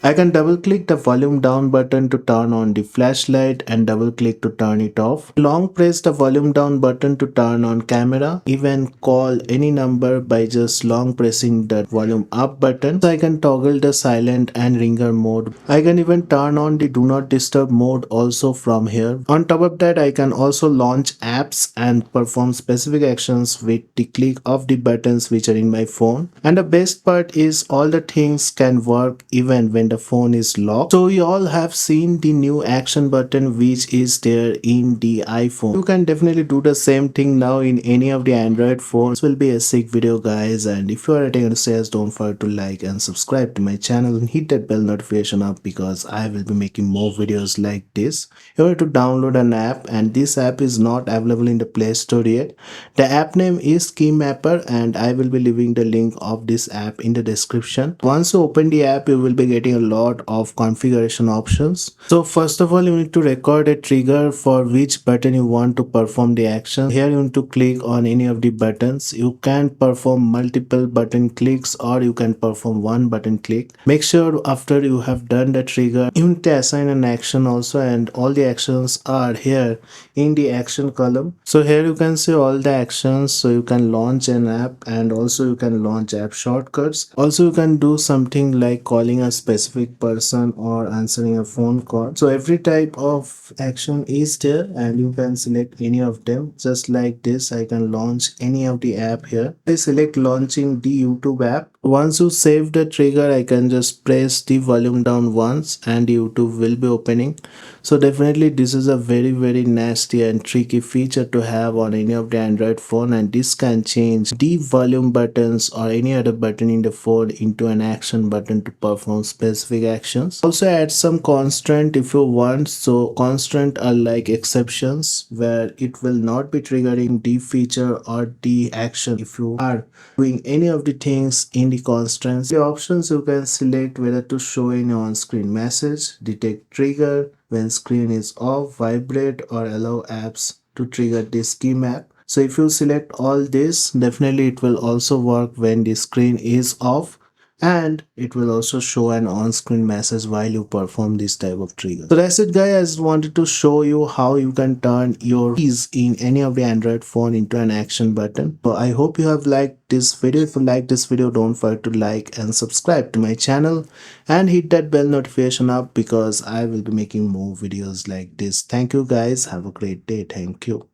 I can double click the volume down button to turn on the flashlight and double click to turn it off. Long press the volume down button to turn on camera. Even call any number by just long pressing the volume up button. So I can toggle the silent and ringer mode. I can even turn on the do not disturb mode also from here. On top of that, I can also launch apps and perform specific actions with the click of the buttons which are in my phone. And the best part is all the things can work even when the phone is locked. So you all have seen the new action button which is there in the iPhone. You can definitely do the same thing now in any of the Android phones. This will be a sick video guys, and if you are at any stage, don't forget to like and subscribe to my channel and hit that bell notification up because I will be making more videos like this. You have to download an app, and this app is not available in the Play Store yet. The app name is Keymapper, and I will be leaving the link of this app in the description. Once you open the app, you will be getting a lot of configuration options. So first of all, you need to record a trigger for which button you want to perform the action. Here you need to click on any of the buttons. You can perform multiple button clicks or you can perform one button click. Make sure after you have done the trigger, you need to assign an action also, and all the actions are here in the action column. So here you can see all the actions. So you can launch an app, and also you can launch app shortcuts. Also you can do something like calling a specific person or answering a phone call. So every type of action is there, and you can select any of them. Just like this, I can launch any of the app here. I select launching the YouTube app. Once you save the trigger, I can just press the volume down once and YouTube will be opening. So definitely this is a very nasty and tricky feature to have on any of the Android phone, and this can change the volume buttons or any other button in the phone into an action button to perform specific actions. Also add some constraint if you want. So constraint are like exceptions where it will not be triggering the feature or the action if you are doing any of the things in the constraints. The options you can select whether to show any on-screen message, detect trigger when screen is off, vibrate, or allow apps to trigger this key map. So if you select all this, definitely it will also work when the screen is off, and it will also show an on-screen message while you perform this type of trigger. So that's it guys, I just wanted to show you how you can turn your keys in any of the Android phone into an action button. So I hope you have liked this video. If you like this video, don't forget to like and subscribe to my channel and hit that bell notification up because I will be making more videos like this. Thank you guys, have a great day. Thank you.